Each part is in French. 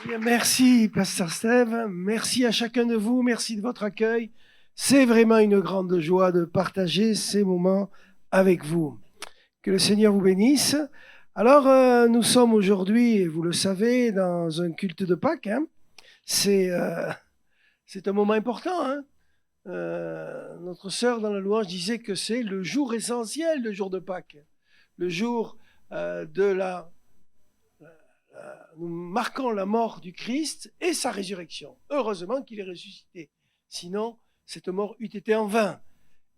Bien, merci, Pasteur Steve. Merci à chacun de vous. Merci de votre accueil. C'est vraiment une grande joie de partager ces moments avec vous. Que le Seigneur vous bénisse. Alors, nous sommes aujourd'hui, vous le savez, dans un culte de Pâques. C'est un moment important. Notre sœur dans la louange disait que c'est le jour essentiel, le jour de Pâques. Le jour de nous marquons la mort du Christ et sa résurrection. Heureusement qu'il est ressuscité. Sinon, cette mort eût été en vain.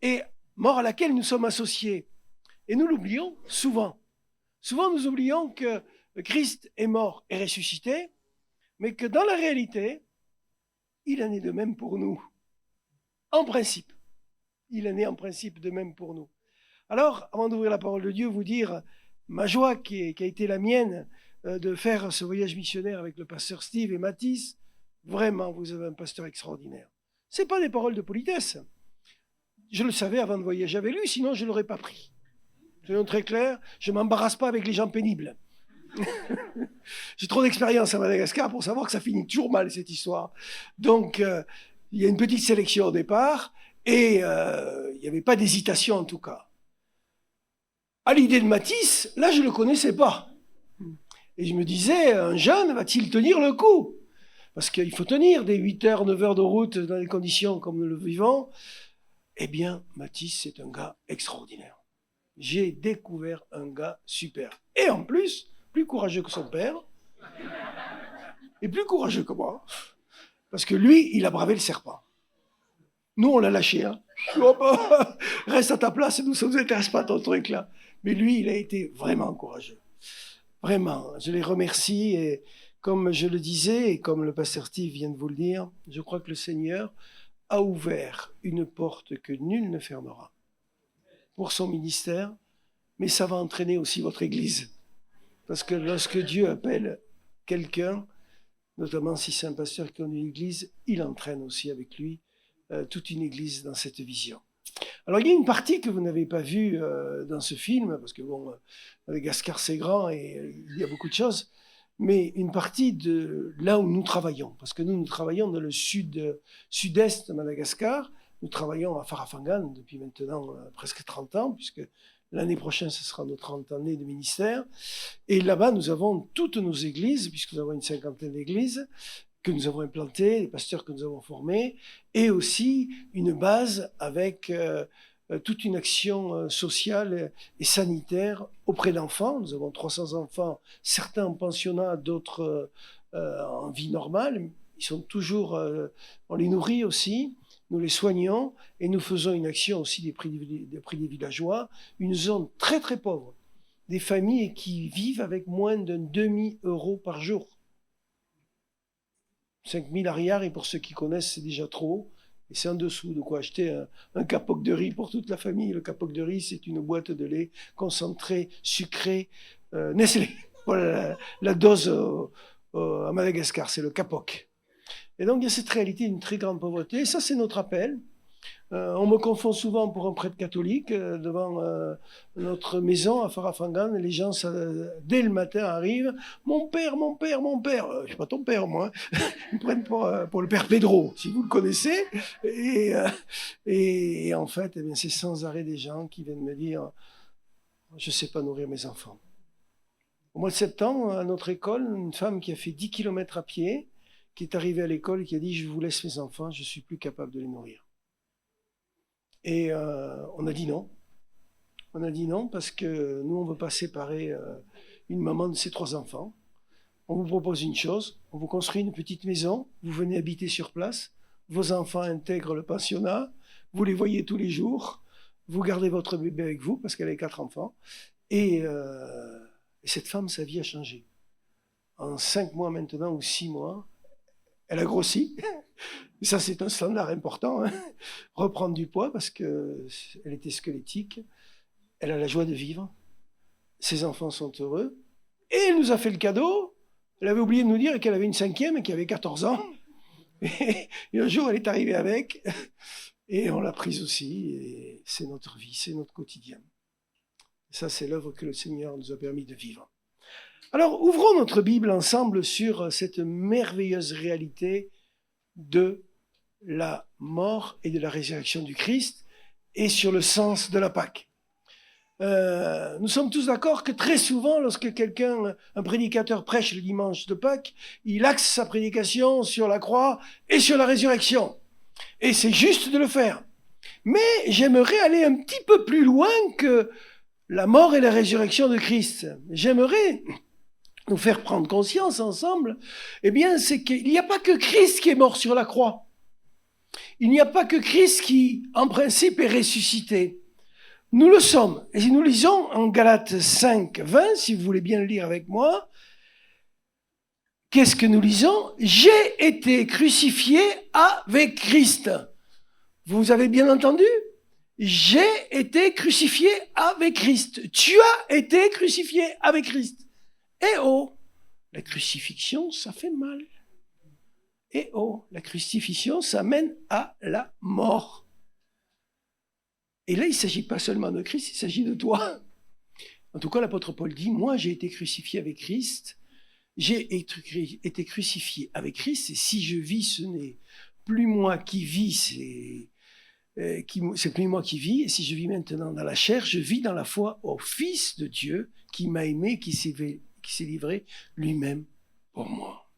Et mort à laquelle nous sommes associés. Et nous l'oublions souvent. Souvent, nous oublions que Christ est mort et ressuscité, mais que dans la réalité, il en est de même pour nous. En principe. Il en est en principe de même pour nous. Alors, avant d'ouvrir la parole de Dieu, vous dire ma joie qui a été la mienne de faire ce voyage missionnaire avec le pasteur Steve et Mathis. Vraiment, vous avez un pasteur extraordinaire. Ce n'est pas des paroles de politesse. Je le savais avant de voyager avec lui, sinon je ne l'aurais pas pris. Soyons très clairs, je ne m'embarrasse pas avec les gens pénibles. J'ai trop d'expérience à Madagascar pour savoir que ça finit toujours mal, cette histoire. Donc, il y a une petite sélection au départ, et il n'y avait pas d'hésitation en tout cas. À l'idée de Mathis, là, je ne le connaissais pas. Et je me disais, un jeune va-t-il tenir le coup? Parce qu'il faut tenir des 8 heures, 9 heures de route dans des conditions comme nous le vivons. Eh bien, Mathis, c'est un gars extraordinaire. J'ai découvert un gars super. Et en plus, plus courageux que son père, et plus courageux que moi. Parce que lui, il a bravé le serpent. Nous, on l'a lâché. Reste à ta place, ça ne nous intéresse pas ton truc là. Mais lui, il a été vraiment courageux. Vraiment, je les remercie et comme je le disais et comme le pasteur Steve vient de vous le dire, je crois que le Seigneur a ouvert une porte que nul ne fermera pour son ministère, mais ça va entraîner aussi votre Église. Parce que lorsque Dieu appelle quelqu'un, notamment si c'est un pasteur qui a une Église, il entraîne aussi avec lui toute une Église dans cette vision. Alors, il y a une partie que vous n'avez pas vue dans ce film, parce que bon, Madagascar c'est grand et il y a beaucoup de choses, mais une partie de là où nous travaillons, parce que nous travaillons dans le sud-est de Madagascar, nous travaillons à Farafangan depuis maintenant presque 30 ans, puisque l'année prochaine, ce sera notre 30 année de ministère. Et là-bas, nous avons toutes nos églises, puisque nous avons une cinquantaine d'églises, que nous avons implantées, les pasteurs que nous avons formés, et aussi une base avec toute une action sociale et sanitaire auprès d'enfants. Nous avons 300 enfants, certains en pensionnat, d'autres en vie normale. Ils sont toujours, on les nourrit aussi, nous les soignons, et nous faisons une action aussi des prix des villageois, une zone très très pauvre, des familles qui vivent avec moins d'un demi-euro par jour. 5 000 arrières, et pour ceux qui connaissent, c'est déjà trop. Et c'est en dessous de quoi acheter un capoc de riz pour toute la famille. Le capoc de riz, c'est une boîte de lait concentré, sucré, Nestlé. Voilà la dose à Madagascar, c'est le capoc. Et donc, il y a cette réalité d'une très grande pauvreté. Et ça, c'est notre appel. On me confond souvent pour un prêtre catholique devant notre maison à Farafangan. Les gens, dès le matin, arrivent. Mon père, mon père, mon père. Je ne suis pas ton père, moi. Ils me prennent pour le père Pedro, si vous le connaissez. Et en fait, eh bien, c'est sans arrêt des gens qui viennent me dire je ne sais pas nourrir mes enfants. Au mois de septembre, à notre école, une femme qui a fait 10 km à pied, qui est arrivée à l'école et qui a dit je vous laisse mes enfants, je ne suis plus capable de les nourrir. Et on a dit non. On a dit non parce que nous, on ne veut pas séparer une maman de ses 3 enfants. On vous propose une chose, on vous construit une petite maison, vous venez habiter sur place, vos enfants intègrent le pensionnat, vous les voyez tous les jours, vous gardez votre bébé avec vous parce qu'elle a 4 enfants. Et cette femme, sa vie a changé. En 5 mois maintenant ou 6 mois, elle a grossi. Et ça, c'est un standard important. Reprendre du poids parce qu'elle était squelettique. Elle a la joie de vivre. Ses enfants sont heureux. Et elle nous a fait le cadeau. Elle avait oublié de nous dire qu'elle avait une 5e et qu'elle avait 14 ans. Et un jour, elle est arrivée avec. Et on l'a prise aussi. Et c'est notre vie, c'est notre quotidien. Et ça, c'est l'œuvre que le Seigneur nous a permis de vivre. Alors, ouvrons notre Bible ensemble sur cette merveilleuse réalité de la mort et de la résurrection du Christ et sur le sens de la Pâque. Nous sommes tous d'accord que très souvent, lorsque un prédicateur prêche le dimanche de Pâques, il axe sa prédication sur la croix et sur la résurrection. Et c'est juste de le faire. Mais j'aimerais aller un petit peu plus loin que la mort et la résurrection de Christ. J'aimerais nous faire prendre conscience ensemble, c'est qu'il n'y a pas que Christ qui est mort sur la croix. Il n'y a pas que Christ qui, en principe, est ressuscité. Nous le sommes. Et si nous lisons en Galates 5, 20, si vous voulez bien le lire avec moi, qu'est-ce que nous lisons? J'ai été crucifié avec Christ. Vous avez bien entendu? J'ai été crucifié avec Christ. Tu as été crucifié avec Christ. Eh oh, la crucifixion, ça fait mal. Eh oh, la crucifixion, ça mène à la mort. Et là, il ne s'agit pas seulement de Christ, il s'agit de toi. En tout cas, l'apôtre Paul dit, moi, j'ai été crucifié avec Christ. J'ai été crucifié avec Christ, et si je vis, ce n'est plus moi qui vis, c'est plus moi qui vis, et si je vis maintenant dans la chair, je vis dans la foi au Fils de Dieu qui m'a aimé, qui s'est livré lui-même pour moi.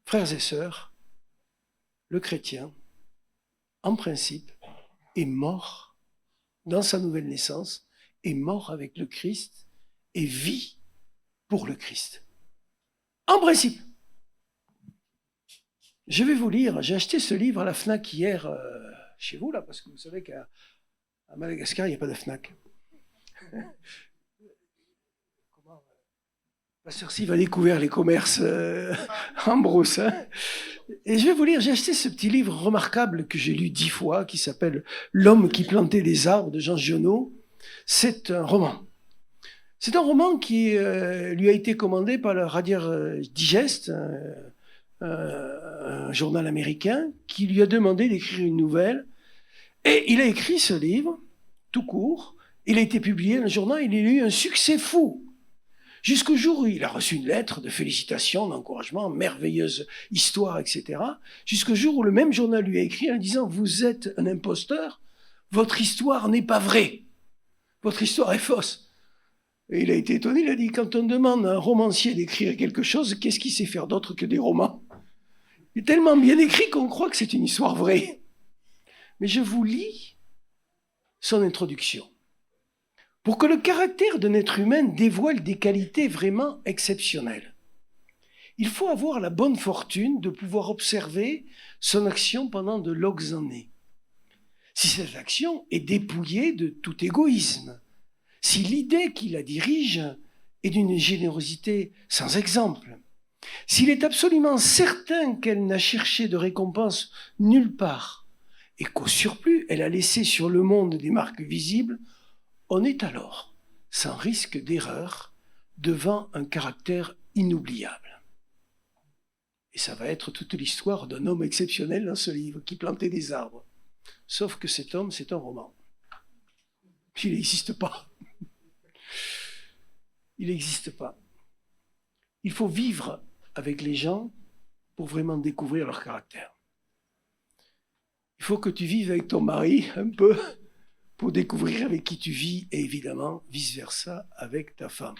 Frères et sœurs, le chrétien, en principe, est mort dans sa nouvelle naissance, est mort avec le Christ et vit pour le Christ. En principe. Je vais vous lire, j'ai acheté ce livre à la FNAC hier, chez vous là, parce que vous savez qu'à Madagascar, il n'y a pas de FNAC. Pasteur Steve a découvert les commerces en brousse. Hein. Et je vais vous lire, j'ai acheté ce petit livre remarquable que j'ai lu 10 fois, qui s'appelle « L'homme qui plantait les arbres » de Jean Giono. C'est un roman. C'est un roman qui lui a été commandé par le Radiaire Digest, un journal américain, qui lui a demandé d'écrire une nouvelle. Et il a écrit ce livre, tout court. Il a été publié dans le journal, il a eu un succès fou. Jusqu'au jour où il a reçu une lettre de félicitations, d'encouragement, merveilleuse histoire, etc. Jusqu'au jour où le même journal lui a écrit en disant « Vous êtes un imposteur, votre histoire n'est pas vraie, votre histoire est fausse ». Et il a été étonné, il a dit « Quand on demande à un romancier d'écrire quelque chose, qu'est-ce qu'il sait faire d'autre que des romans ?» Il est tellement bien écrit qu'on croit que c'est une histoire vraie. Mais je vous lis son introduction. Pour que le caractère d'un être humain dévoile des qualités vraiment exceptionnelles, il faut avoir la bonne fortune de pouvoir observer son action pendant de longues années. Si cette action est dépouillée de tout égoïsme, si l'idée qui la dirige est d'une générosité sans exemple, s'il est absolument certain qu'elle n'a cherché de récompense nulle part et qu'au surplus elle a laissé sur le monde des marques visibles, on est alors, sans risque d'erreur, devant un caractère inoubliable. Et ça va être toute l'histoire d'un homme exceptionnel dans ce livre, qui plantait des arbres. Sauf que cet homme, c'est un roman. Il n'existe pas. Il n'existe pas. Il faut vivre avec les gens pour vraiment découvrir leur caractère. Il faut que tu vives avec ton mari un peu, pour découvrir avec qui tu vis, et évidemment, vice-versa, avec ta femme.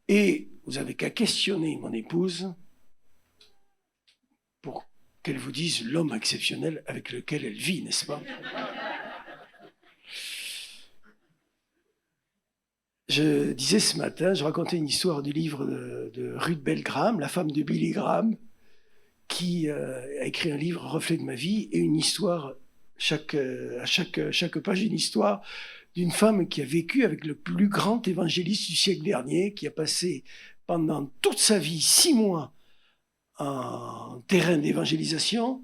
Et vous n'avez qu'à questionner mon épouse pour qu'elle vous dise l'homme exceptionnel avec lequel elle vit, n'est-ce pas? Je disais ce matin, je racontais une histoire du livre de Ruth Bell Graham, la femme de Billy Graham, qui a écrit un livre, Reflet de ma vie, et une histoire à chaque page une histoire d'une femme qui a vécu avec le plus grand évangéliste du siècle dernier, qui a passé pendant toute sa vie 6 mois en terrain d'évangélisation,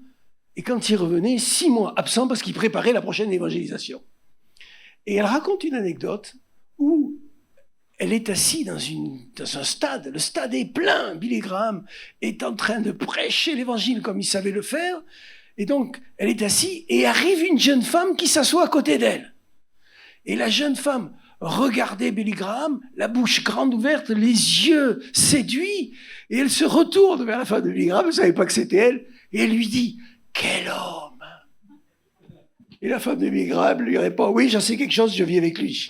et quand il revenait, 6 mois absent parce qu'il préparait la prochaine évangélisation. Et elle raconte une anecdote où elle est assise dans un stade, le stade est plein, Billy Graham est en train de prêcher l'évangile comme il savait le faire. Et donc, elle est assise et arrive une jeune femme qui s'assoit à côté d'elle. Et la jeune femme regardait Billy Graham, la bouche grande ouverte, les yeux séduits, et elle se retourne vers la femme de Billy Graham, elle ne savait pas que c'était elle, et elle lui dit « Quel homme !» Et la femme de Billy Graham lui répond « Oui, j'en sais quelque chose, je vis avec lui. »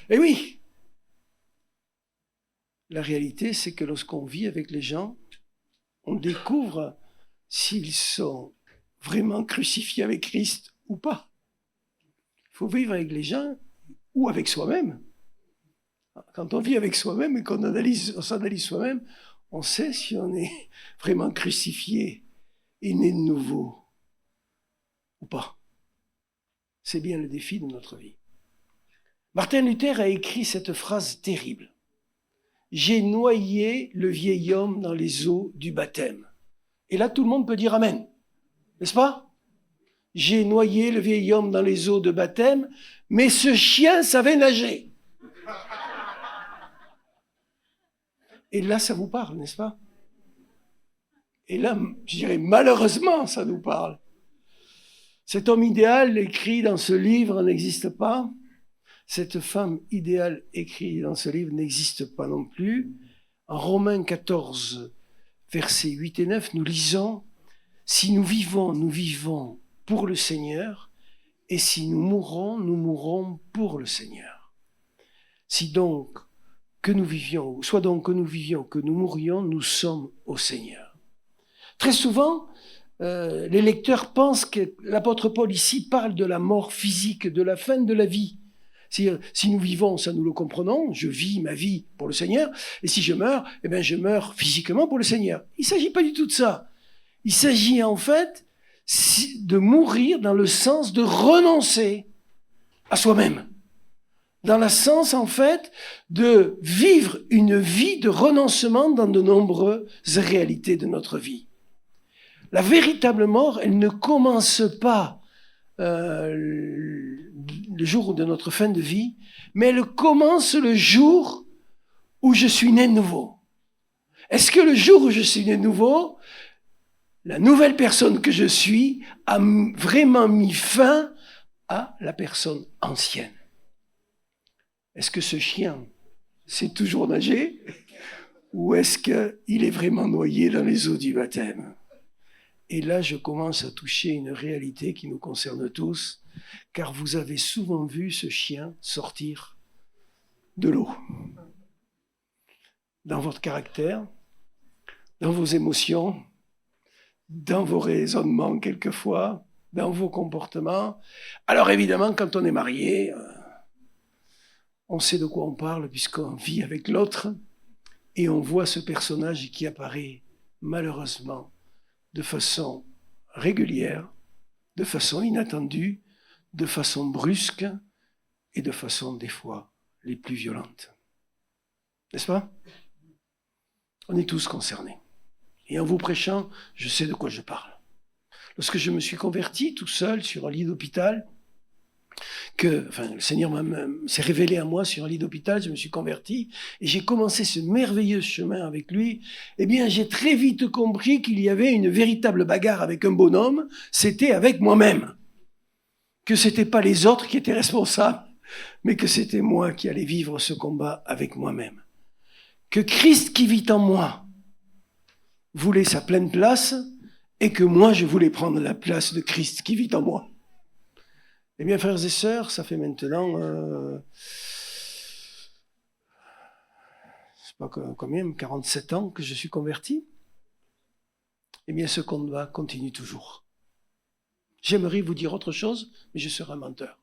Et oui, la réalité, c'est que lorsqu'on vit avec les gens, on découvre s'ils sont vraiment crucifiés avec Christ ou pas. Il faut vivre avec les gens ou avec soi-même. Quand on vit avec soi-même et qu'on s'analyse soi-même, on sait si on est vraiment crucifié et né de nouveau ou pas. C'est bien le défi de notre vie. Martin Luther a écrit cette phrase terrible. « J'ai noyé le vieil homme dans les eaux du baptême. » Et là, tout le monde peut dire Amen. N'est-ce pas? J'ai noyé le vieil homme dans les eaux de baptême, mais ce chien savait nager. Et là, ça vous parle, n'est-ce pas? Et là, je dirais, malheureusement, ça nous parle. Cet homme idéal écrit dans ce livre n'existe pas. Cette femme idéale écrite dans ce livre n'existe pas non plus. En Romains 14, versets 8 et 9, nous lisons « Si nous vivons pour le Seigneur, et si nous mourrons pour le Seigneur. Si donc que nous vivions, soit donc que nous vivions, que nous mourions, nous sommes au Seigneur. » Très souvent, les lecteurs pensent que l'apôtre Paul ici parle de la mort physique, de la fin de la vie. Si nous vivons, ça nous le comprenons, je vis ma vie pour le Seigneur, et si je meurs, eh bien je meurs physiquement pour le Seigneur. Il ne s'agit pas du tout de ça. Il s'agit en fait de mourir dans le sens de renoncer à soi-même. Dans le sens en fait de vivre une vie de renoncement dans de nombreuses réalités de notre vie. La véritable mort, elle ne commence pas le jour de notre fin de vie, mais elle commence le jour où je suis né de nouveau. Est-ce que le jour où je suis né de nouveau, la nouvelle personne que je suis a vraiment mis fin à la personne ancienne? Est-ce que ce chien sait toujours nager ou est-ce qu'il est vraiment noyé dans les eaux du baptême? Et là, je commence à toucher une réalité qui nous concerne tous, car vous avez souvent vu ce chien sortir de l'eau. Dans votre caractère, dans vos émotions, dans vos raisonnements quelquefois, dans vos comportements. Alors évidemment, quand on est marié, on sait de quoi on parle puisqu'on vit avec l'autre et on voit ce personnage qui apparaît malheureusement de façon régulière, de façon inattendue, de façon brusque et de façon des fois les plus violentes. N'est-ce pas? On est tous concernés. Et en vous prêchant, je sais de quoi je parle. Lorsque je me suis converti tout seul sur un lit d'hôpital, le Seigneur s'est révélé à moi sur un lit d'hôpital, je me suis converti et j'ai commencé ce merveilleux chemin avec lui. Eh bien, j'ai très vite compris qu'il y avait une véritable bagarre avec un bonhomme, c'était avec moi-même. Que c'était pas les autres qui étaient responsables, mais que c'était moi qui allais vivre ce combat avec moi-même. Que Christ qui vit en moi voulait sa pleine place et que moi, je voulais prendre la place de Christ qui vit en moi. Eh bien, frères et sœurs, ça fait maintenant, je sais pas combien, 47 ans que je suis converti. Eh bien, ce combat continue toujours. J'aimerais vous dire autre chose, mais je serai un menteur.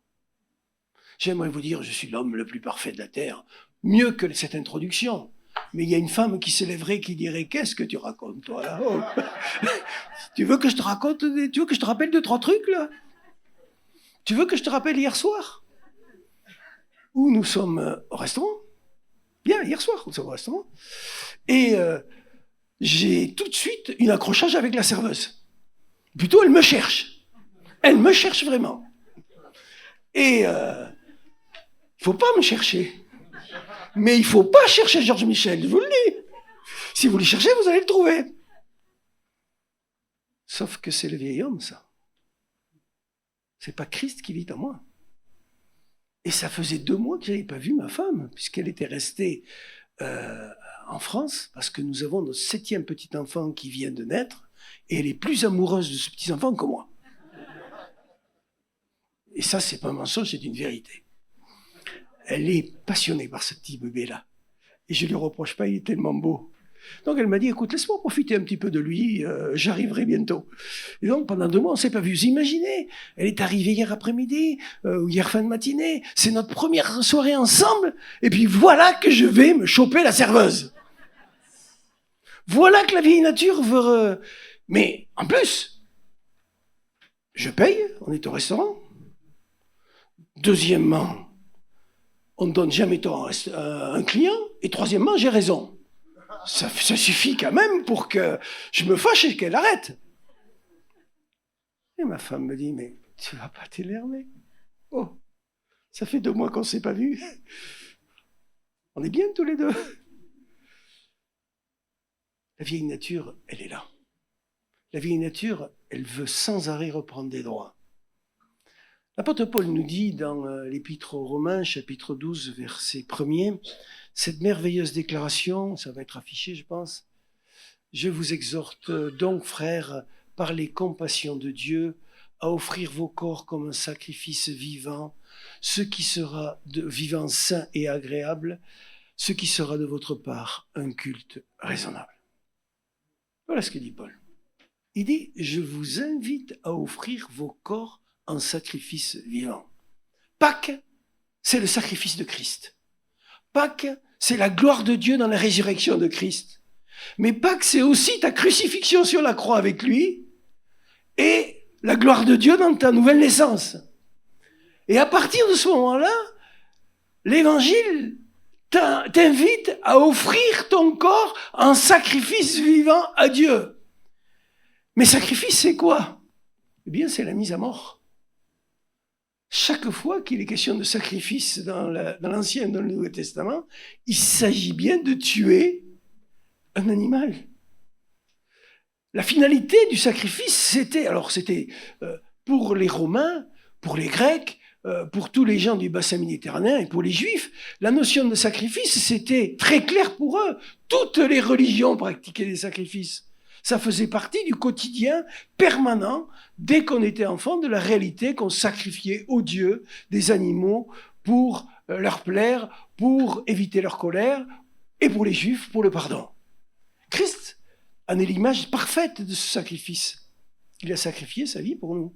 J'aimerais vous dire, je suis l'homme le plus parfait de la terre, mieux que cette introduction. Mais il y a une femme qui se lèverait, qui dirait, qu'est-ce que tu racontes, toi, là-haut? Tu veux que je te raconte, tu veux que je te rappelle 2-3 trucs, là? Tu veux que je te rappelle hier soir? Où nous sommes au restaurant? Bien, hier soir, nous sommes au restaurant. Et j'ai tout de suite un accrochage avec la serveuse. Plutôt, elle me cherche. Elle me cherche vraiment. Et il faut pas me chercher. Mais il faut pas chercher Georges Michel, je vous le dis. Si vous le cherchez, vous allez le trouver. Sauf que c'est le vieil homme, ça. C'est pas Christ qui vit en moi. Et ça faisait 2 mois que je n'avais pas vu ma femme, puisqu'elle était restée en France, parce que nous avons notre 7e petit enfant qui vient de naître, et elle est plus amoureuse de ce petit enfant que moi. Et ça, c'est pas un mensonge, c'est une vérité. Elle est passionnée par ce petit bébé-là. Et je lui reproche pas, il est tellement beau. Donc elle m'a dit, écoute, laisse-moi profiter un petit peu de lui, j'arriverai bientôt. Et donc pendant 2 mois, on s'est pas vus. Vous imaginez, elle est arrivée hier après-midi, ou hier fin de matinée, c'est notre première soirée ensemble, et puis voilà que je vais me choper la serveuse. Voilà que la vieille nature veut... Mais en plus, je paye, on est au restaurant. Deuxièmement, on ne donne jamais tort à un client. Et troisièmement, j'ai raison. Ça suffit quand même pour que je me fâche et qu'elle arrête. Et ma femme me dit, mais tu vas pas t'énerver. Oh, ça fait 2 mois qu'on ne s'est pas vus. On est bien tous les deux. La vieille nature, elle est là. La vieille nature, elle veut sans arrêt reprendre des droits. L'apôtre Paul nous dit dans l'Épître aux Romains, chapitre 12, verset 1er, cette merveilleuse déclaration, ça va être affiché, je pense. Je vous exhorte donc, frères, par les compassions de Dieu, à offrir vos corps comme un sacrifice vivant, ce qui sera vivant, saint et agréable, ce qui sera de votre part un culte raisonnable. Voilà ce que dit Paul. Il dit, je vous invite à offrir vos corps en sacrifice vivant. Pâques, c'est le sacrifice de Christ. Pâques, c'est la gloire de Dieu dans la résurrection de Christ. Mais Pâques, c'est aussi ta crucifixion sur la croix avec lui et la gloire de Dieu dans ta nouvelle naissance. Et à partir de ce moment-là, l'Évangile t'invite à offrir ton corps en sacrifice vivant à Dieu. Mais sacrifice, c'est quoi? Eh bien, c'est la mise à mort. Chaque fois qu'il est question de sacrifice dans l'Ancien et dans le Nouveau Testament, il s'agit bien de tuer un animal. La finalité du sacrifice, c'était pour les Romains, pour les Grecs, pour tous les gens du bassin méditerranéen et pour les Juifs, la notion de sacrifice, c'était très clair pour eux. Toutes les religions pratiquaient des sacrifices. Ça faisait partie du quotidien permanent, dès qu'on était enfant, de la réalité qu'on sacrifiait aux dieux des animaux pour leur plaire, pour éviter leur colère, et pour les Juifs, pour le pardon. Christ en est l'image parfaite de ce sacrifice. Il a sacrifié sa vie pour nous.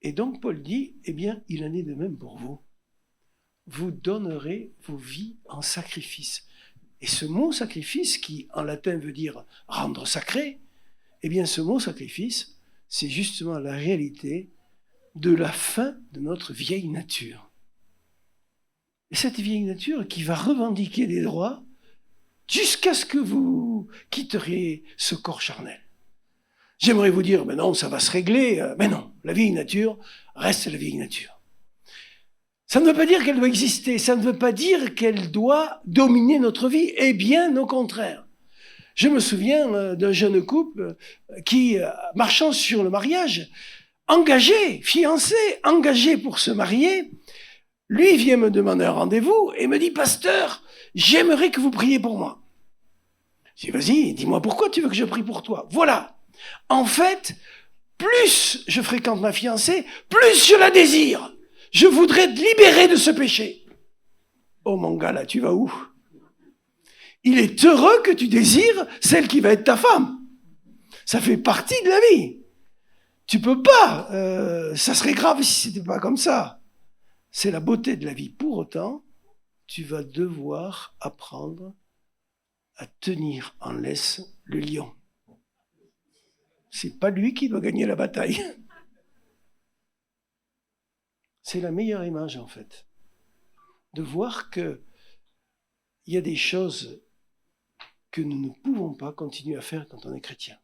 Et donc Paul dit, eh bien, il en est de même pour vous. Vous donnerez vos vies en sacrifice. Et ce mot sacrifice, qui en latin veut dire rendre sacré, eh bien ce mot sacrifice, c'est justement la réalité de la fin de notre vieille nature. Et cette vieille nature qui va revendiquer des droits jusqu'à ce que vous quitteriez ce corps charnel. J'aimerais vous dire, ben non, ça va se régler. Mais non, la vieille nature reste la vieille nature. Ça ne veut pas dire qu'elle doit exister, ça ne veut pas dire qu'elle doit dominer notre vie, et bien au contraire. Je me souviens d'un jeune couple qui, marchant sur le mariage, engagé, fiancé, engagé pour se marier, lui vient me demander un rendez-vous et me dit, pasteur, j'aimerais que vous priez pour moi. Je dis, vas-y, dis-moi pourquoi tu veux que je prie pour toi. Voilà. En fait, plus je fréquente ma fiancée, plus je la désire. Je voudrais te libérer de ce péché. Oh mon gars, là, tu vas où? Il est heureux que tu désires celle qui va être ta femme. Ça fait partie de la vie. Tu peux pas. Ça serait grave si c'était pas comme ça. C'est la beauté de la vie. Pour autant, tu vas devoir apprendre à tenir en laisse le lion. C'est pas lui qui doit gagner la bataille. C'est la meilleure image, en fait, de voir qu'il y a des choses que nous ne pouvons pas continuer à faire quand on est chrétien.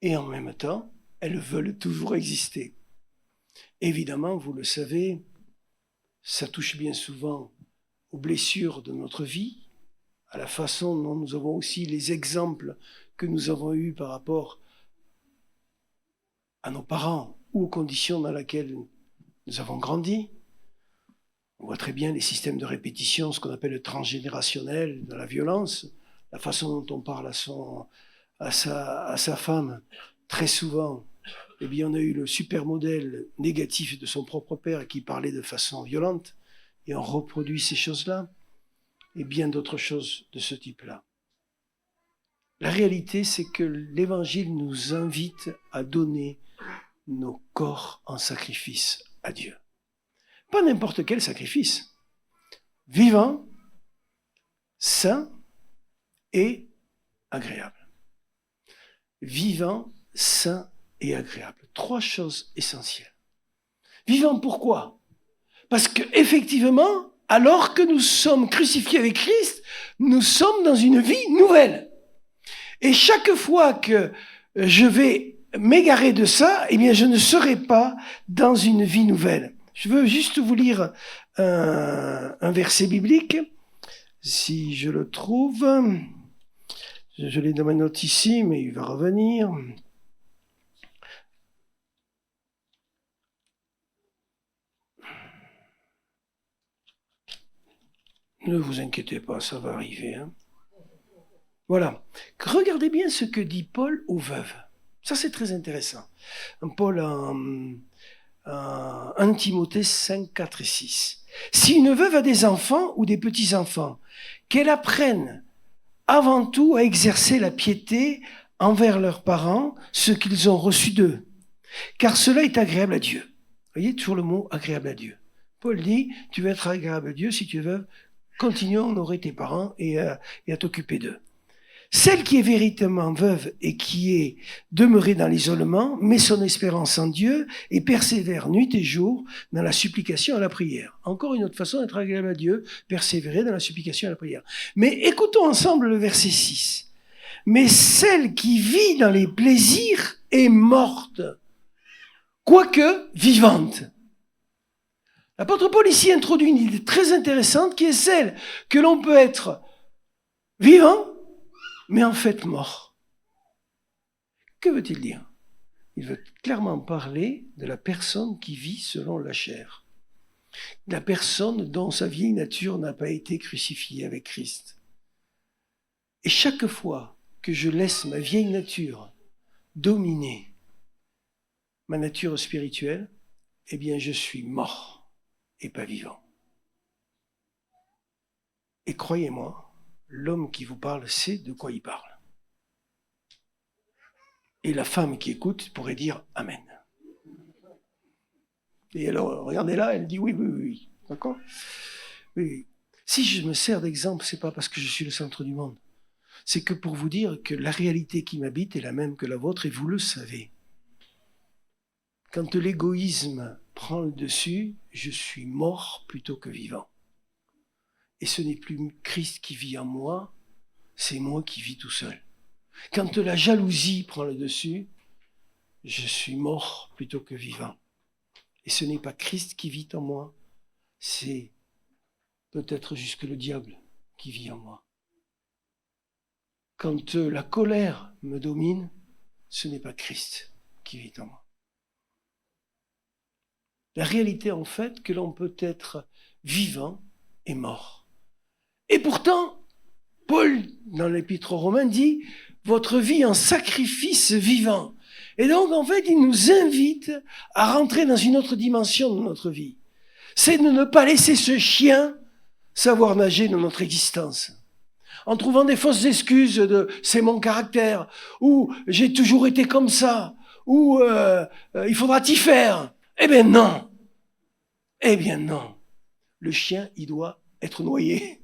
Et en même temps, elles veulent toujours exister. Évidemment, vous le savez, ça touche bien souvent aux blessures de notre vie, à la façon dont nous avons aussi les exemples que nous avons eus par rapport à nos parents ou aux conditions dans lesquelles nous avons grandi. On voit très bien les systèmes de répétition, ce qu'on appelle le transgénérationnel, de la violence, la façon dont on parle à sa femme. Très souvent, eh bien, on a eu le super modèle négatif de son propre père qui parlait de façon violente, et on reproduit ces choses-là, et bien d'autres choses de ce type-là. La réalité, c'est que l'Évangile nous invite à donner nos corps en sacrifice à Dieu. Pas n'importe quel sacrifice. Vivant, saint et agréable. Vivant, saint et agréable. 3 choses essentielles. Vivant, pourquoi? Parce qu'effectivement, alors que nous sommes crucifiés avec Christ, nous sommes dans une vie nouvelle. Et chaque fois que je vais m'égarer de ça, eh bien, je ne serai pas dans une vie nouvelle. Je veux juste vous lire un verset biblique, si je le trouve. Je l'ai dans ma note ici, mais il va revenir. Ne vous inquiétez pas, ça va arriver. Voilà. Regardez bien ce que dit Paul aux veuves. Ça, c'est très intéressant. Paul en 1 Timothée 5, 4 et 6. Si une veuve a des enfants ou des petits-enfants, qu'elle apprenne avant tout à exercer la piété envers leurs parents, ce qu'ils ont reçu d'eux, car cela est agréable à Dieu. Vous voyez, toujours le mot agréable à Dieu. Paul dit, tu veux être agréable à Dieu si tu es veuve, continue à honorer tes parents et à t'occuper d'eux. Celle qui est véritablement veuve et qui est demeurée dans l'isolement met son espérance en Dieu et persévère nuit et jour dans la supplication et la prière. Encore une autre façon d'être agréable à Dieu, persévérer dans la supplication et la prière. Mais écoutons ensemble le verset 6. Mais celle qui vit dans les plaisirs est morte, quoique vivante. L'apôtre Paul ici introduit une idée très intéressante qui est celle que l'on peut être vivant, mais en fait mort. Que veut-il dire? Il veut clairement parler de la personne qui vit selon la chair. La personne dont sa vieille nature n'a pas été crucifiée avec Christ. Et chaque fois que je laisse ma vieille nature dominer ma nature spirituelle, eh bien je suis mort et pas vivant. Et croyez-moi, l'homme qui vous parle sait de quoi il parle. Et la femme qui écoute pourrait dire « Amen ». Et alors, regardez là, elle dit « Oui. » D'accord ? Oui. Si je me sers d'exemple, c'est pas parce que je suis le centre du monde. C'est que pour vous dire que la réalité qui m'habite est la même que la vôtre, et vous le savez. Quand l'égoïsme prend le dessus, je suis mort plutôt que vivant. Et ce n'est plus Christ qui vit en moi, c'est moi qui vis tout seul. Quand la jalousie prend le dessus, je suis mort plutôt que vivant. Et ce n'est pas Christ qui vit en moi, c'est peut-être jusque le diable qui vit en moi. Quand la colère me domine, ce n'est pas Christ qui vit en moi. La réalité, en fait, que l'on peut être vivant et mort. Et pourtant, Paul, dans l'Épître aux Romains, dit « votre vie en sacrifice vivant ». Et donc, en fait, il nous invite à rentrer dans une autre dimension de notre vie. C'est de ne pas laisser ce chien savoir nager dans notre existence. En trouvant des fausses excuses de « c'est mon caractère » ou « j'ai toujours été comme ça » ou « il faudra t'y faire ». Eh bien non. Eh bien non. Le chien, il doit être noyé.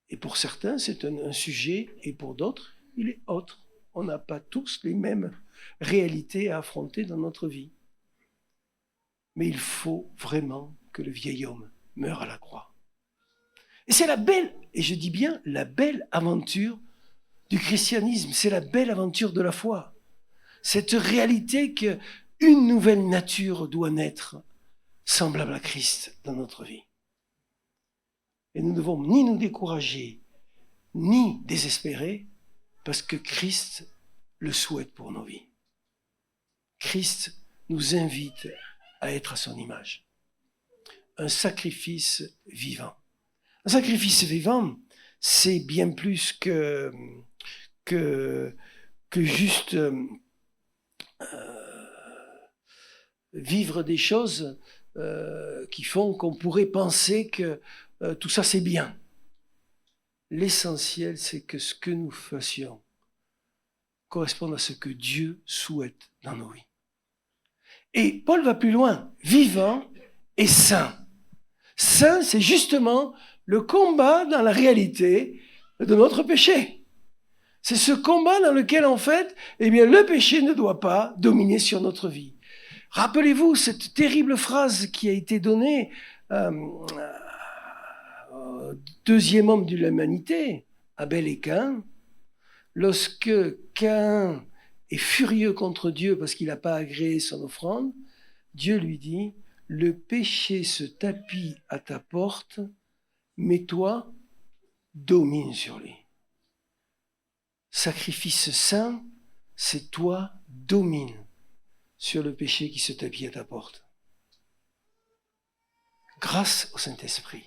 Et pour certains, c'est un sujet, et pour d'autres, il est autre. On n'a pas tous les mêmes réalités à affronter dans notre vie. Mais il faut vraiment que le vieil homme meure à la croix. Et c'est la belle, et je dis bien la belle aventure du christianisme, c'est la belle aventure de la foi. Cette réalité qu'une nouvelle nature doit naître semblable à Christ dans notre vie. Et nous ne devons ni nous décourager, ni désespérer, parce que Christ le souhaite pour nos vies. Christ nous invite à être à son image. Un sacrifice vivant. Un sacrifice vivant, c'est bien plus que juste vivre des choses qui font qu'on pourrait penser que tout ça c'est bien. L'essentiel, c'est que ce que nous fassions corresponde à ce que Dieu souhaite dans nos vies. Et Paul va plus loin, vivant et saint. Saint, c'est justement le combat dans la réalité de notre péché. C'est ce combat dans lequel, en fait, eh bien, le péché ne doit pas dominer sur notre vie. Rappelez-vous cette terrible phrase qui a été donnée au deuxième homme de l'humanité, Abel et Caïn. Lorsque Caïn est furieux contre Dieu parce qu'il n'a pas agréé son offrande, Dieu lui dit, « Le péché se tapit à ta porte, mais toi, domine sur lui. » Sacrifice saint, c'est toi, domine sur le péché qui se tapit à ta porte. Grâce au Saint-Esprit,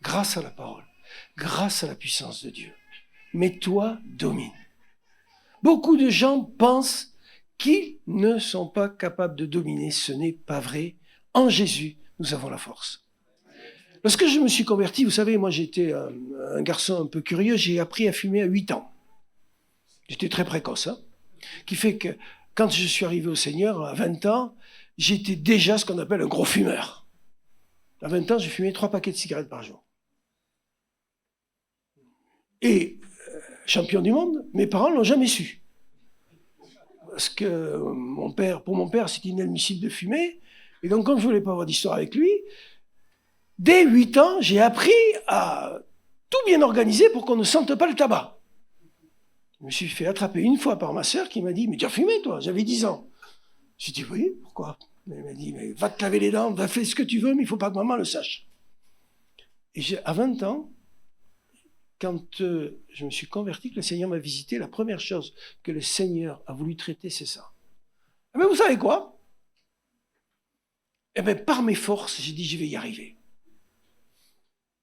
grâce à la parole, grâce à la puissance de Dieu. Mais toi, domine. Beaucoup de gens pensent qu'ils ne sont pas capables de dominer. Ce n'est pas vrai. En Jésus, nous avons la force. Lorsque je me suis converti, vous savez, moi j'étais un garçon un peu curieux, j'ai appris à fumer à 8 ans. J'étais très précoce, hein, qui fait que quand je suis arrivé au Seigneur, à 20 ans, j'étais déjà ce qu'on appelle un gros fumeur. À 20 ans, j'ai fumé 3 paquets de cigarettes par jour. Et champion du monde, mes parents ne l'ont jamais su. Parce que pour mon père, c'était inadmissible de fumer. Et donc, comme je ne voulais pas avoir d'histoire avec lui, dès 8 ans, j'ai appris à tout bien organiser pour qu'on ne sente pas le tabac. Je me suis fait attraper une fois par ma sœur qui m'a dit « Mais tu as fumé, toi ?» J'avais 10 ans. J'ai dit « Oui, pourquoi ?» Elle m'a dit « Mais va te laver les dents, va faire ce que tu veux, mais il ne faut pas que maman le sache. » Et à 20 ans, quand je me suis converti, que le Seigneur m'a visité, la première chose que le Seigneur a voulu traiter, c'est ça. Mais vous savez quoi? Eh bien, par mes forces, j'ai dit, je vais y arriver.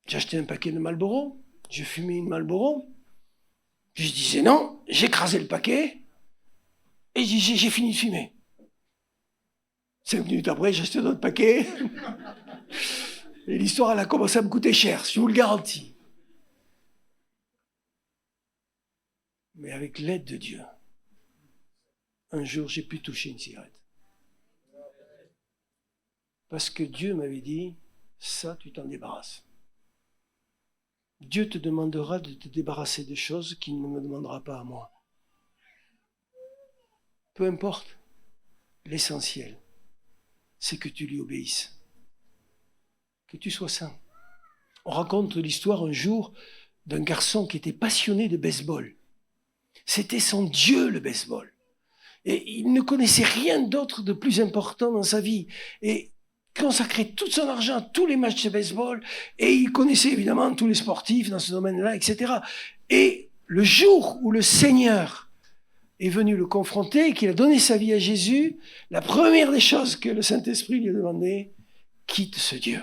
J'ai acheté un paquet de Marlboro, je fumais une Marlboro, je disais non, j'écrasais le paquet, et j'ai fini de fumer. 5 minutes après, j'ai acheté un autre paquet, et l'histoire, elle a commencé à me coûter cher, je vous le garantis. Mais avec l'aide de Dieu, un jour, j'ai pu toucher une cigarette. Parce que Dieu m'avait dit, ça, tu t'en débarrasses. Dieu te demandera de te débarrasser de choses qu'il ne me demandera pas à moi. Peu importe, l'essentiel, c'est que tu lui obéisses, que tu sois saint. On raconte l'histoire un jour d'un garçon qui était passionné de baseball. C'était son Dieu, le baseball. Et il ne connaissait rien d'autre de plus important dans sa vie. Et consacrait tout son argent à tous les matchs de baseball. Et il connaissait évidemment tous les sportifs dans ce domaine-là, etc. Et le jour où le Seigneur est venu le confronter, qu'il a donné sa vie à Jésus, la première des choses que le Saint-Esprit lui a demandé, quitte ce Dieu.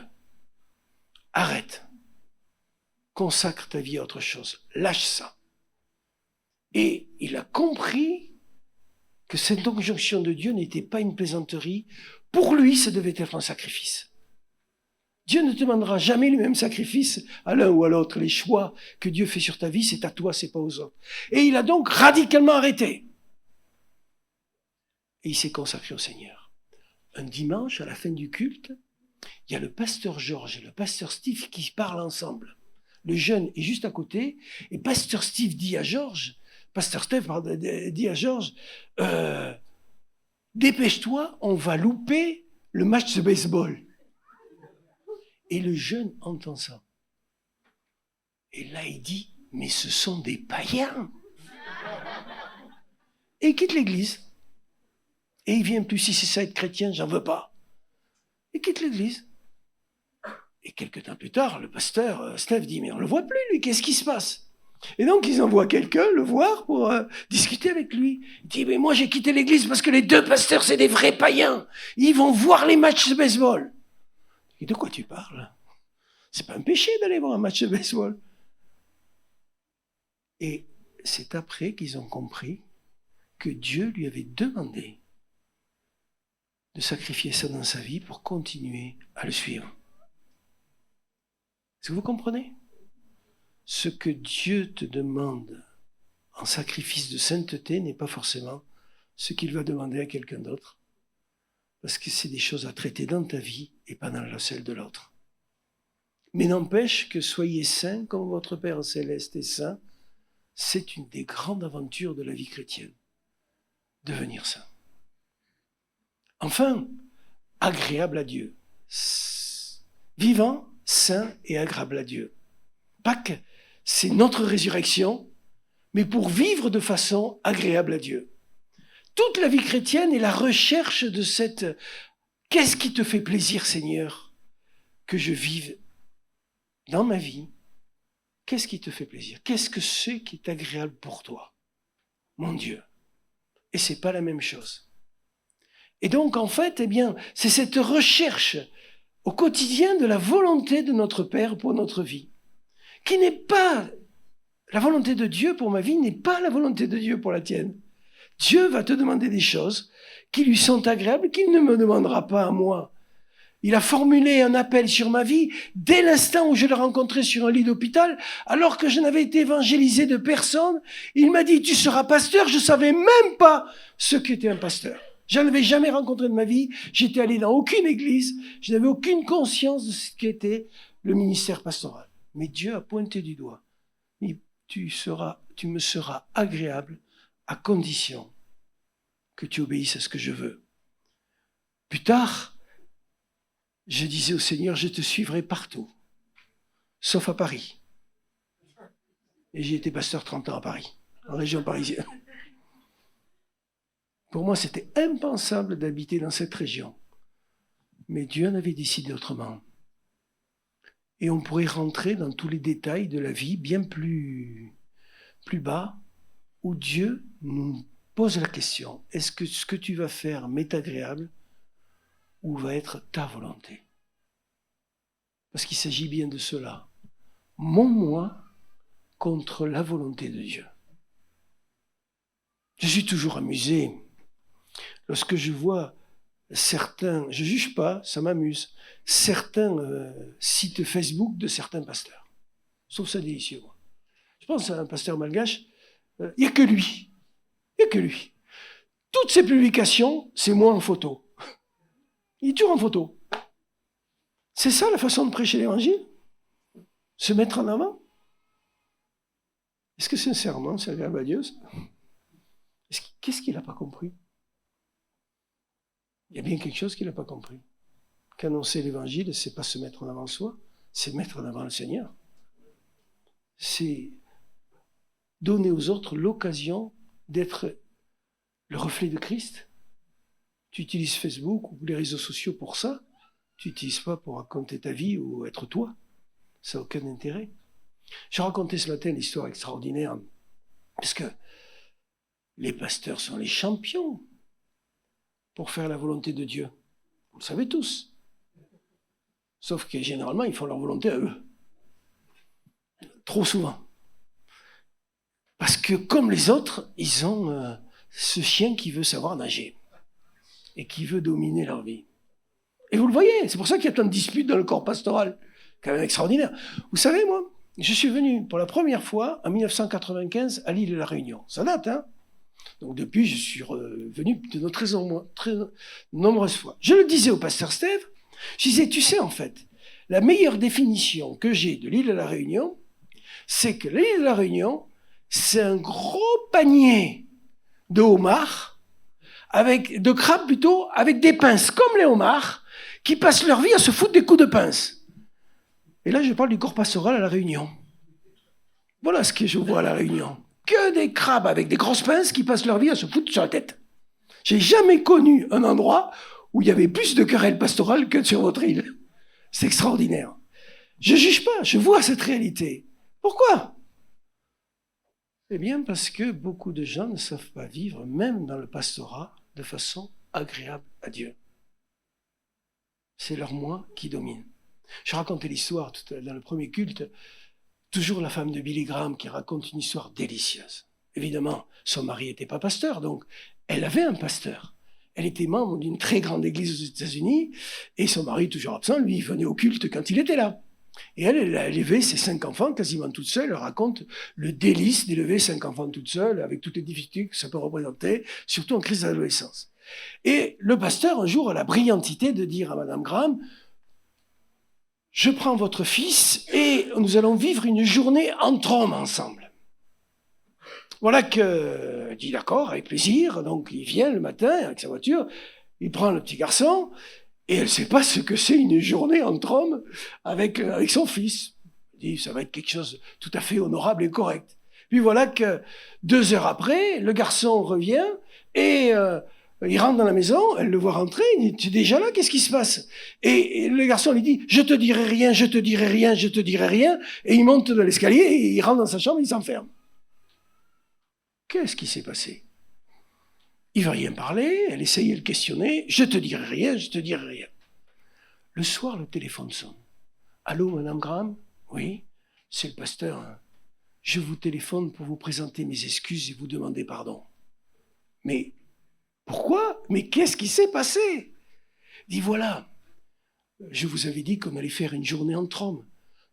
Arrête. Consacre ta vie à autre chose. Lâche ça. Et il a compris que cette injonction de Dieu n'était pas une plaisanterie. Pour lui, ça devait être un sacrifice. Dieu ne te demandera jamais le même sacrifice à l'un ou à l'autre. Les choix que Dieu fait sur ta vie, c'est à toi, c'est pas aux autres. Et il a donc radicalement arrêté. Et il s'est consacré au Seigneur. Un dimanche, à la fin du culte, il y a le pasteur Georges et le pasteur Steve qui parlent ensemble. Le jeune est juste à côté, et pasteur Steve dit à Georges, pasteur Steve dit à Georges, dépêche-toi, on va louper le match de baseball. Et le jeune entend ça. Et là, il dit, mais ce sont des païens. Et il quitte l'église. Et il vient plus, si c'est ça être chrétien, j'en veux pas. Il quitte l'église. Et quelques temps plus tard, le pasteur Steph dit, mais on le voit plus, lui, qu'est-ce qui se passe? Et donc, ils envoient quelqu'un le voir pour discuter avec lui. Il dit, mais moi, j'ai quitté l'église parce que les 2 pasteurs, c'est des vrais païens. Ils vont voir les matchs de baseball. Et de quoi tu parles? C'est pas un péché d'aller voir un match de baseball. Et c'est après qu'ils ont compris que Dieu lui avait demandé de sacrifier ça dans sa vie pour continuer à le suivre. Est-ce que vous comprenez? Ce que Dieu te demande en sacrifice de sainteté n'est pas forcément ce qu'il va demander à quelqu'un d'autre. Parce que c'est des choses à traiter dans ta vie et pas dans celle de l'autre. Mais n'empêche que soyez saints comme votre Père Céleste est saint, c'est une des grandes aventures de la vie chrétienne. Devenir saint. Enfin, agréable à Dieu. Vivant, saint et agréable à Dieu. Pâques, c'est notre résurrection, mais pour vivre de façon agréable à Dieu. Toute la vie chrétienne est la recherche de cette « qu'est-ce qui te fait plaisir, Seigneur, que je vive dans ma vie? Qu'est-ce qui te fait plaisir? Qu'est-ce que c'est qui est agréable pour toi, mon Dieu ?» Et c'est pas la même chose. Et donc, en fait, eh bien, c'est cette recherche au quotidien de la volonté de notre Père pour notre vie, qui n'est pas la volonté de Dieu pour ma vie, n'est pas la volonté de Dieu pour la tienne. Dieu va te demander des choses qui lui sont agréables, qu'il ne me demandera pas à moi. Il a formulé un appel sur ma vie dès l'instant où je l'ai rencontré sur un lit d'hôpital, alors que je n'avais été évangélisé de personne. Il m'a dit, tu seras pasteur. Je savais même pas ce qu'était un pasteur. Je n'avais jamais rencontré de ma vie. J'étais allé dans aucune église. Je n'avais aucune conscience de ce qu'était le ministère pastoral. Mais Dieu a pointé du doigt. Tu me seras agréable à condition que tu obéisses à ce que je veux. Plus tard, je disais au Seigneur, je te suivrai partout, sauf à Paris. Et j'ai été pasteur 30 ans à Paris, en région parisienne. Pour moi, c'était impensable d'habiter dans cette région. Mais Dieu en avait décidé autrement. Et on pourrait rentrer dans tous les détails de la vie bien plus bas, où Dieu nous pose la question, est-ce que ce que tu vas faire m'est agréable ou va être ta volonté? Parce qu'il s'agit bien de cela. Mon moi contre la volonté de Dieu. Je suis toujours amusé lorsque je vois certains, je ne juge pas, ça m'amuse, certains sites Facebook de certains pasteurs. Je trouve ça délicieux, moi. Je pense à un pasteur malgache, il n'y a que lui. Il n'y a que lui. Toutes ses publications, c'est moi en photo. Il est toujours en photo. C'est ça la façon de prêcher l'évangile? Se mettre en avant? Est-ce que sincèrement, c'est agréable à Dieu? Qu'est-ce qu'il n'a pas compris? Il y a bien quelque chose qu'il n'a pas compris. Qu'annoncer l'évangile, c'est pas se mettre en avant soi, c'est mettre en avant le Seigneur. C'est donner aux autres l'occasion d'être le reflet de Christ. Tu utilises Facebook ou les réseaux sociaux pour ça, tu n'utilises pas pour raconter ta vie ou être toi. Ça n'a aucun intérêt. J'ai raconté ce matin une histoire extraordinaire, parce que les pasteurs sont les champions pour faire la volonté de Dieu. Vous le savez tous. Sauf que généralement, ils font leur volonté à eux. Trop souvent. Parce que comme les autres, ils ont ce chien qui veut savoir nager et qui veut dominer leur vie. Et vous le voyez, c'est pour ça qu'il y a plein de disputes dans le corps pastoral. Quand même extraordinaire. Vous savez, moi, je suis venu pour la première fois en 1995 à l'île de la Réunion. Ça date, hein? Donc depuis, je suis venu de très nombreuses fois. Je le disais au pasteur Steve, je disais, tu sais, en fait, la meilleure définition que j'ai de l'île de la Réunion, c'est que l'île de la Réunion, c'est un gros panier de homards, de crabes plutôt, avec des pinces, comme les homards, qui passent leur vie à se foutre des coups de pince. Et là, je parle du corps pastoral à la Réunion. Voilà ce que je vois à la Réunion. Que des crabes avec des grosses pinces qui passent leur vie à se foutre sur la tête. J'ai jamais connu un endroit où il y avait plus de querelles pastorales que sur votre île. C'est extraordinaire. Je juge pas, je vois cette réalité. Pourquoi? Eh bien, parce que beaucoup de gens ne savent pas vivre, même dans le pastorat, de façon agréable à Dieu. C'est leur moi qui domine. Je racontais l'histoire dans le premier culte, toujours la femme de Billy Graham qui raconte une histoire délicieuse. Évidemment, son mari n'était pas pasteur, donc elle avait un pasteur. Elle était membre d'une très grande église aux États-Unis, et son mari, toujours absent, lui, il venait au culte quand il était là. Et elle a élevé ses 5 enfants quasiment toute seule. Elle raconte le délice d'élever 5 enfants toute seule, avec toutes les difficultés que ça peut représenter, surtout en crise d'adolescence. Et le pasteur, un jour, a la brillante idée de dire à Madame Graham, je prends votre fils et nous allons vivre une journée entre hommes ensemble. Voilà que dit d'accord, avec plaisir. Donc il vient le matin avec sa voiture, il prend le petit garçon et elle ne sait pas ce que c'est une journée entre hommes avec son fils. Elle dit ça va être quelque chose de tout à fait honorable et correct. Puis voilà que 2 heures après, le garçon revient et il rentre dans la maison, elle le voit rentrer, il dit, tu es déjà là, qu'est-ce qui se passe? Et le garçon lui dit, je te dirai rien, je te dirai rien, je te dirai rien. Et il monte dans l'escalier, et il rentre dans sa chambre, il s'enferme. Qu'est-ce qui s'est passé? Il ne veut rien parler, elle essaye de le questionner, je te dirai rien, je te dirai rien. Le soir, le téléphone sonne. Allô, Madame Graham? Oui, c'est le pasteur. Hein. Je vous téléphone pour vous présenter mes excuses et vous demander pardon. Mais pourquoi? Mais qu'est-ce qui s'est passé? Il dit voilà, je vous avais dit qu'on allait faire une journée entre hommes.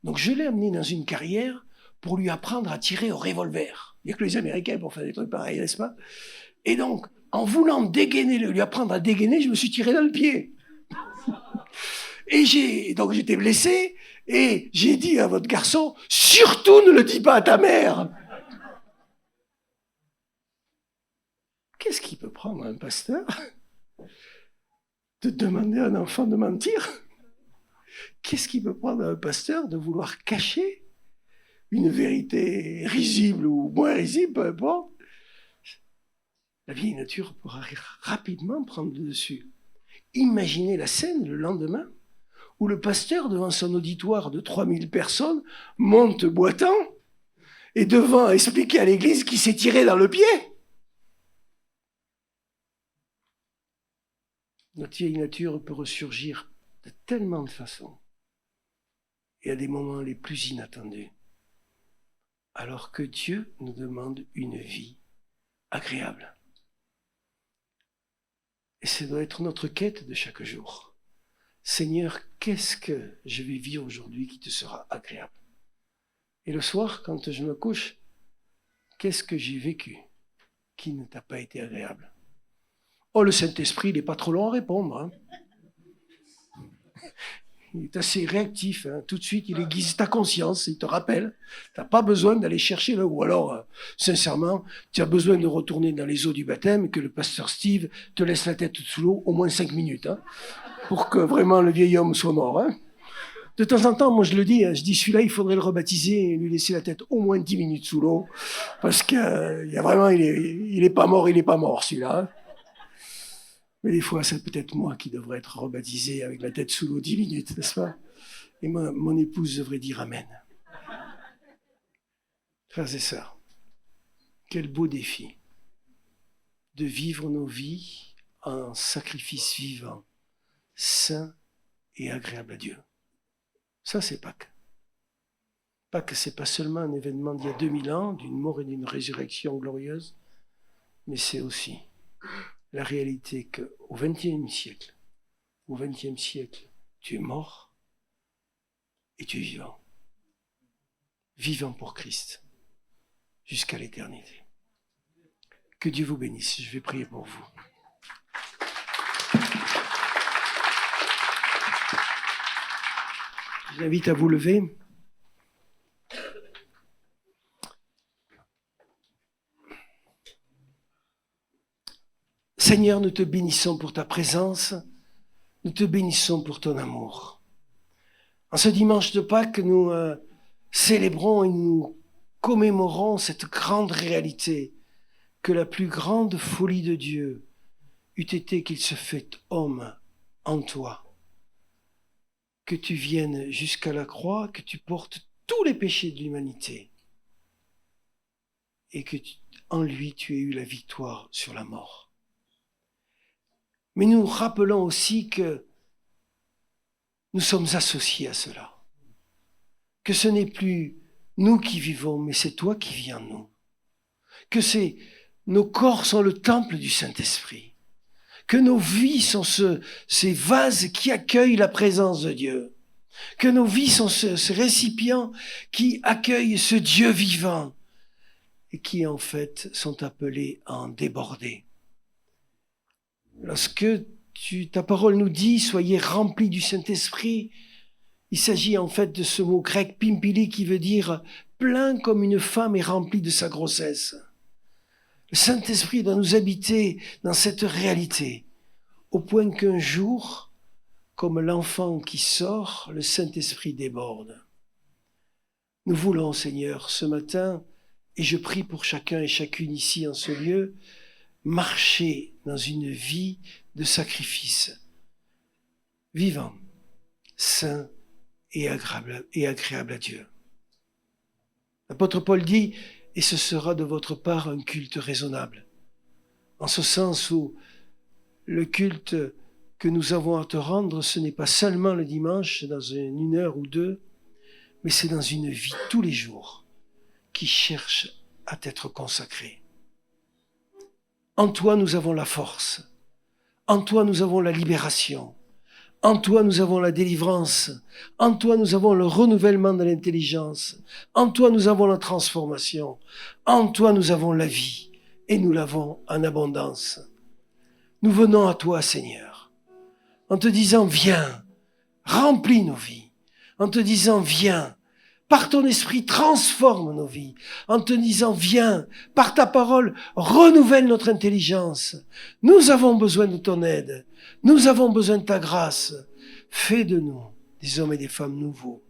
Donc je l'ai amené dans une carrière pour lui apprendre à tirer au revolver. Il n'y a que les Américains pour faire des trucs pareils, n'est-ce pas? Et donc, en voulant dégainer, lui apprendre à dégainer, je me suis tiré dans le pied. Et donc j'étais blessé, et j'ai dit à votre garçon, surtout ne le dis pas à ta mère. Qu'est-ce qui peut prendre un pasteur de demander à un enfant de mentir? Qu'est-ce qui peut prendre un pasteur de vouloir cacher une vérité risible ou moins risible, peu importe? La vieille nature pourra rapidement prendre le dessus. Imaginez la scène le lendemain où le pasteur, devant son auditoire de 3000 personnes, monte boitant et devant expliquer à l'église qu'il s'est tiré dans le pied. Notre vieille nature peut ressurgir de tellement de façons et à des moments les plus inattendus, alors que Dieu nous demande une vie agréable. Et ça doit être notre quête de chaque jour. Seigneur, qu'est-ce que je vais vivre aujourd'hui qui te sera agréable? Et le soir, quand je me couche, qu'est-ce que j'ai vécu qui ne t'a pas été agréable? Oh, le Saint-Esprit, il n'est pas trop long à répondre. Hein. Il est assez réactif. Hein. Tout de suite, il aiguise ta conscience, il te rappelle. Tu n'as pas besoin d'aller chercher là. Ou alors, sincèrement, tu as besoin de retourner dans les eaux du baptême et que le pasteur Steve te laisse la tête sous l'eau au moins 5 minutes. Hein, pour que vraiment le vieil homme soit mort. Hein. De temps en temps, moi je le dis, hein, je dis celui-là, il faudrait le rebaptiser et lui laisser la tête au moins 10 minutes sous l'eau. Parce qu'il y a vraiment, il est pas mort celui-là. Hein. Mais des fois, c'est peut-être moi qui devrais être rebaptisé avec la tête sous l'eau 10 minutes, n'est-ce pas? Et mon épouse devrait dire Amen. Frères et sœurs, quel beau défi de vivre nos vies en sacrifice vivant, saint et agréable à Dieu. Ça, c'est Pâques. Pâques, c'est pas seulement un événement d'il y a 2000 ans, d'une mort et d'une résurrection glorieuse, mais c'est aussi la réalité qu'au XXe siècle, tu es mort et tu es vivant. Vivant pour Christ, jusqu'à l'éternité. Que Dieu vous bénisse. Je vais prier pour vous. Je vous invite à vous lever. Seigneur, nous te bénissons pour ta présence, nous te bénissons pour ton amour. En ce dimanche de Pâques, nous célébrons et nous commémorons cette grande réalité que la plus grande folie de Dieu eût été qu'il se fait homme en toi, que tu viennes jusqu'à la croix, que tu portes tous les péchés de l'humanité et que en lui tu aies eu la victoire sur la mort. Mais nous rappelons aussi que nous sommes associés à cela, que ce n'est plus nous qui vivons, mais c'est toi qui vis en nous, que nos corps sont le temple du Saint-Esprit, que nos vies sont ces vases qui accueillent la présence de Dieu, que nos vies sont ces récipients qui accueillent ce Dieu vivant et qui en fait sont appelés à en déborder. Lorsque ta parole nous dit « Soyez remplis du Saint-Esprit », il s'agit en fait de ce mot grec « pimpili » qui veut dire « plein comme une femme est remplie de sa grossesse ». Le Saint-Esprit doit nous habiter dans cette réalité, au point qu'un jour, comme l'enfant qui sort, le Saint-Esprit déborde. Nous voulons, Seigneur, ce matin, et je prie pour chacun et chacune ici en ce lieu, marcher dans une vie de sacrifice, vivant, saint et agréable à Dieu. L'apôtre Paul dit « Et ce sera de votre part un culte raisonnable », en ce sens où le culte que nous avons à te rendre, ce n'est pas seulement le dimanche, dans une heure ou deux, mais c'est dans une vie tous les jours qui cherche à t'être consacrée. En toi, nous avons la force. En toi, nous avons la libération. En toi, nous avons la délivrance. En toi, nous avons le renouvellement de l'intelligence. En toi, nous avons la transformation. En toi, nous avons la vie. Et nous l'avons en abondance. Nous venons à toi, Seigneur, en te disant, viens, remplis nos vies. En te disant, viens, par ton esprit, transforme nos vies. En te disant, viens, par ta parole, renouvelle notre intelligence. Nous avons besoin de ton aide. Nous avons besoin de ta grâce. Fais de nous des hommes et des femmes nouveaux.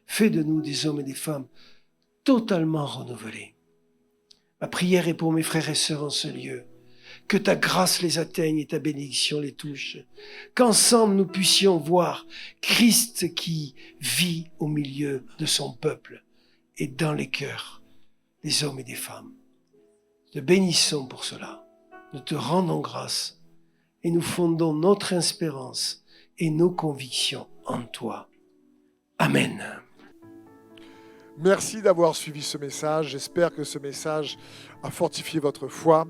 Fais de nous des hommes et des femmes totalement renouvelés. Ma prière est pour mes frères et sœurs en ce lieu. Que ta grâce les atteigne et ta bénédiction les touche. Qu'ensemble nous puissions voir Christ qui vit au milieu de son peuple et dans les cœurs des hommes et des femmes. Te bénissons pour cela. Nous te rendons grâce et nous fondons notre espérance et nos convictions en toi. Amen. Merci d'avoir suivi ce message. J'espère que ce message a fortifié votre foi.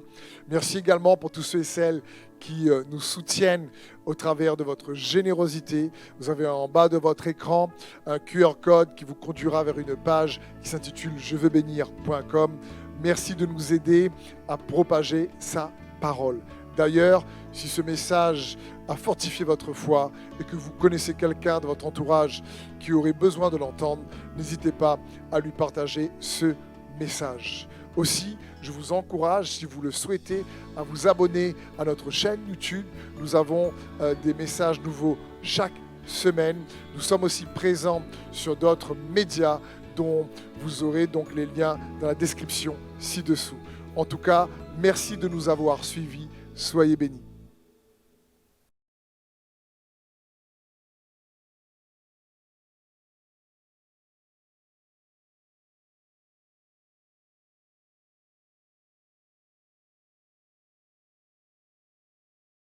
Merci également pour tous ceux et celles qui nous soutiennent au travers de votre générosité. Vous avez en bas de votre écran un QR code qui vous conduira vers une page qui s'intitule jeveusbénir.com. Merci de nous aider à propager sa parole. D'ailleurs, si ce message a fortifié votre foi et que vous connaissez quelqu'un de votre entourage qui aurait besoin de l'entendre, n'hésitez pas à lui partager ce message. Aussi, je vous encourage, si vous le souhaitez, à vous abonner à notre chaîne YouTube. Nous avons des messages nouveaux chaque semaine. Nous sommes aussi présents sur d'autres médias dont vous aurez donc les liens dans la description ci-dessous. En tout cas, merci de nous avoir suivis. Soyez bénis.